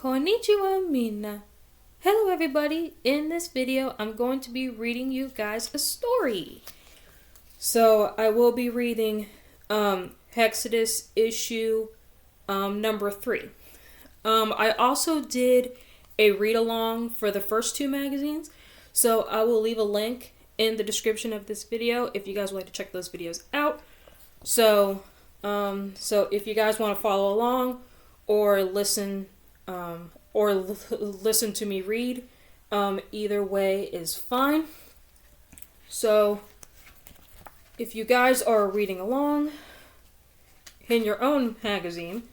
Konnichiwa Mina. Hello everybody. In this video, I'm going to be reading you guys a story. So I will be reading Hexodus issue number 3. I also did a read along for the first 2 magazines. So I will leave a link in the description of this video if you guys would like to check those videos out. So if you guys want to follow along or listen to me read, either way is fine. So if you guys are reading along in your own magazine,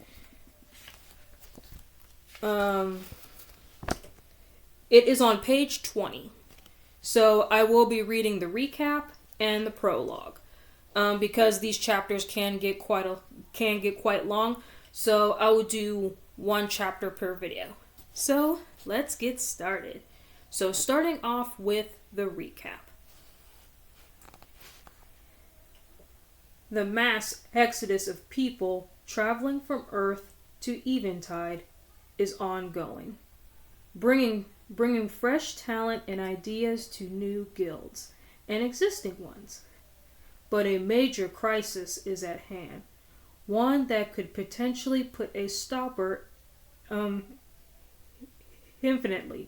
it is on page 20. So I will be reading the recap and the prologue, because these chapters can get quite long. So I will do 1 chapter per video. So let's get started. So starting off with the recap. The mass exodus of people traveling from Earth to Eventide is ongoing, bringing fresh talent and ideas to new guilds and existing ones. But a major crisis is at hand, one that could potentially put a stopper infinitely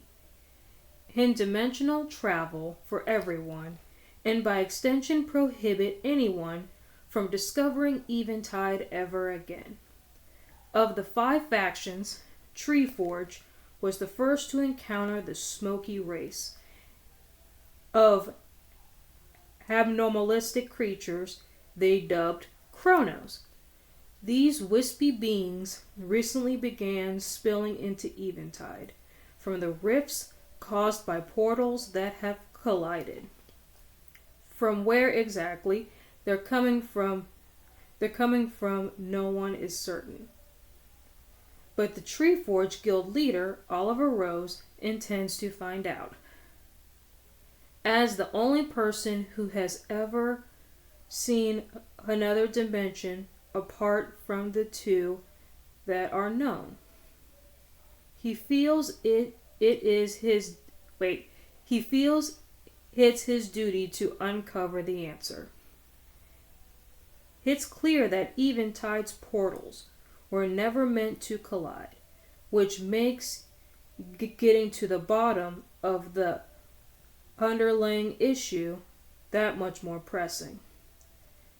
in dimensional travel for everyone, and by extension prohibit anyone from discovering Eventide ever again. Of the 5 factions, Treeforge was the first to encounter the smoky race of abnormalistic creatures they dubbed Chronos. These wispy beings recently began spilling into Eventide from the rifts caused by portals that have collided. From where exactly they're coming from, no one is certain. But the Treeforge Guild leader, Oliver Rose, intends to find out. As the only person who has ever seen another dimension apart from the 2 that are known, he feels it's his duty to uncover the answer. It's clear that Eventide's portals were never meant to collide, which makes getting to the bottom of the underlying issue that much more pressing.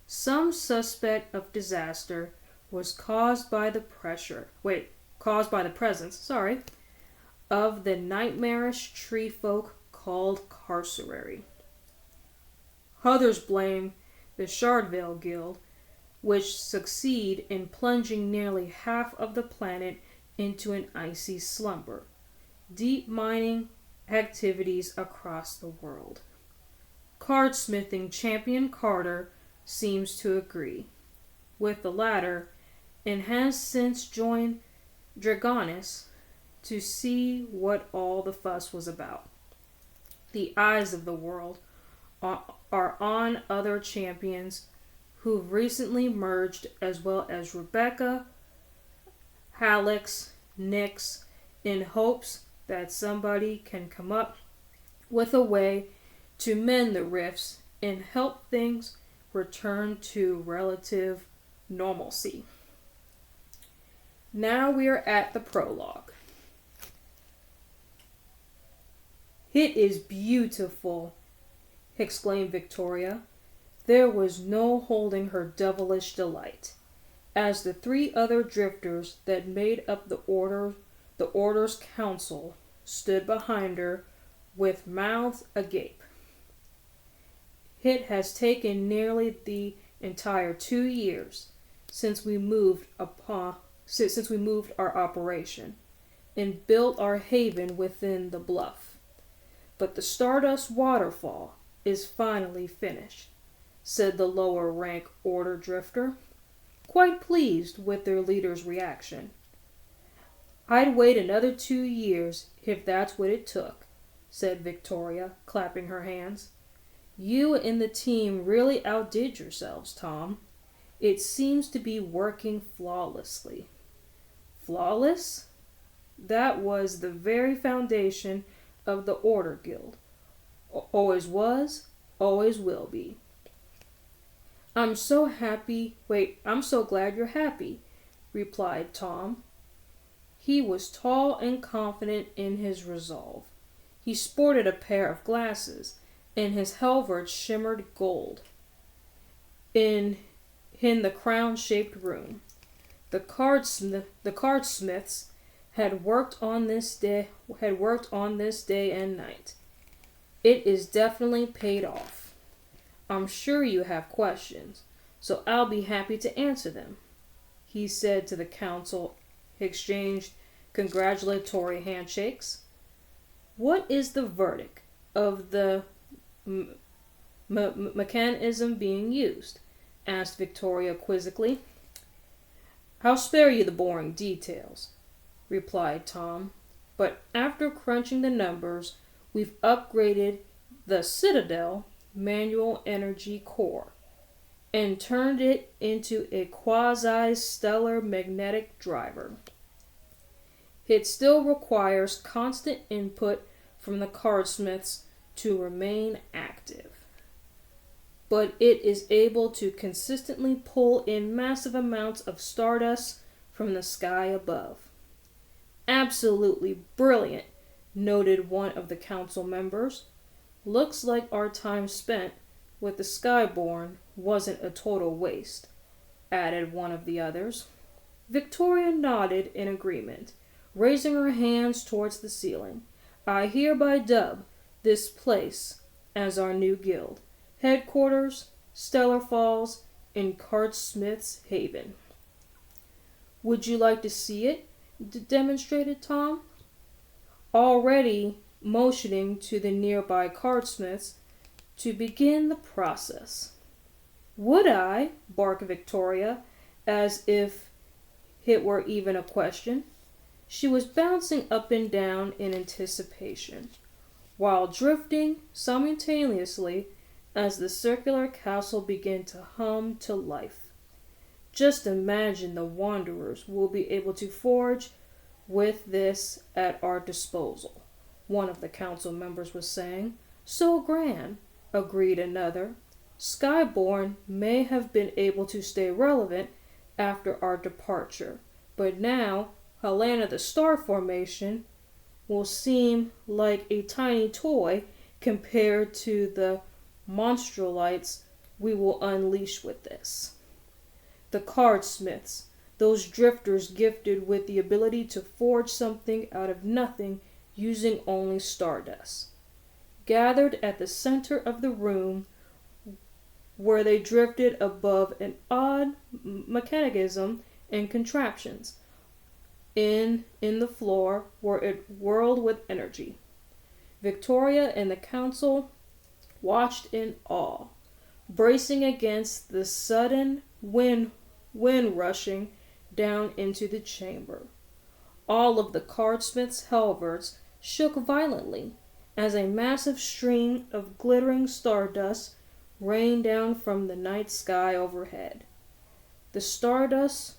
Some suspect of disaster was caused by the presence of the nightmarish tree folk called Carcerary. Others blame the Shardvale Guild, which succeed in plunging nearly half of the planet into an icy slumber. Deep mining activities across the world. Cardsmithing champion Carter seems to agree with the latter and has since joined Dragonis to see what all the fuss was about. The eyes of the world are on other champions who've recently merged, as well as Rebecca, Hallex, Nyx, in hopes that somebody can come up with a way to mend the rifts and help things return to relative normalcy. Now we are at the prologue. "It is beautiful," exclaimed Victoria. There was no holding her devilish delight, as the 3 other drifters that made up the Order's council stood behind her with mouths agape. "It has taken nearly the entire 2 years since we moved our operation and built our haven within the bluff. But the Stardust Waterfall is finally finished," said the lower rank Order drifter, quite pleased with their leader's reaction. "I'd wait another 2 years if that's what it took," said Victoria, clapping her hands. "You and the team really outdid yourselves, Tom. It seems to be working flawlessly." "Flawless?" That was the very foundation of the Order Guild. Always was, always will be. I'm so glad you're happy, replied Tom. He was tall and confident in his resolve. He sported a pair of glasses, and his halberd shimmered gold. In the crown-shaped room, the cardsmiths had worked on this day and night. It is definitely paid off. I'm sure you have questions, so I'll be happy to answer them, he said to the council, exchanged congratulatory handshakes. What is the verdict of the mechanism being used? Asked Victoria quizzically. I'll spare you the boring details, replied Tom, but after crunching the numbers, we've upgraded the Citadel manual energy core and turned it into a quasi-stellar magnetic driver. It still requires constant input from the cardsmiths to remain active, but it is able to consistently pull in massive amounts of stardust from the sky above. Absolutely brilliant, noted one of the council members. Looks like our time spent with the Skyborn wasn't a total waste, added one of the others. Victoria nodded in agreement, raising her hands towards the ceiling. I hereby dub this place as our new guild. Headquarters, Stellar Falls, in Cardsmith's Haven. Would you like to see it? Demonstrated Tom, already motioning to the nearby cardsmiths to begin the process. Would I? Barked Victoria, as if it were even a question. She was bouncing up and down in anticipation, while drifting simultaneously as the circular castle began to hum to life. Just imagine the wanderers will be able to forge with this at our disposal, one of the council members was saying. So grand, agreed another. Skyborn may have been able to stay relevant after our departure, but now Helena the Star Formation will seem like a tiny toy compared to the monstrolites we will unleash with this. The cardsmiths, those drifters gifted with the ability to forge something out of nothing using only stardust, gathered at the center of the room where they drifted above an odd mechanism and contraptions. In the floor where it whirled with energy. Victoria and the council watched in awe, bracing against the sudden wind rushing down into the chamber. All of the cardsmiths' halberds shook violently as a massive stream of glittering stardust rained down from the night sky overhead. The stardust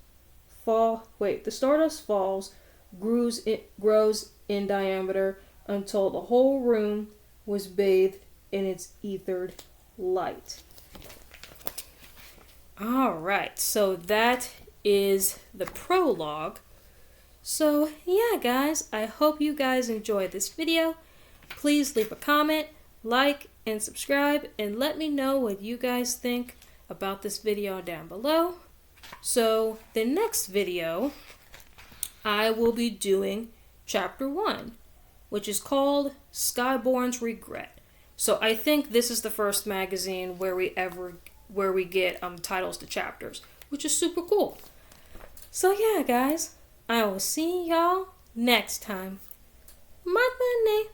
falls grows in diameter until the whole room was bathed in its ethered light. Alright, so that is the prologue. So yeah guys, I hope you guys enjoyed this video. Please leave a comment, like, and subscribe, and let me know what you guys think about this video down below. So the next video, I will be doing chapter 1, which is called Skyborn's Regret. So I think this is the first magazine where we get titles to chapters, which is super cool. So yeah guys, I will see y'all next time. My money.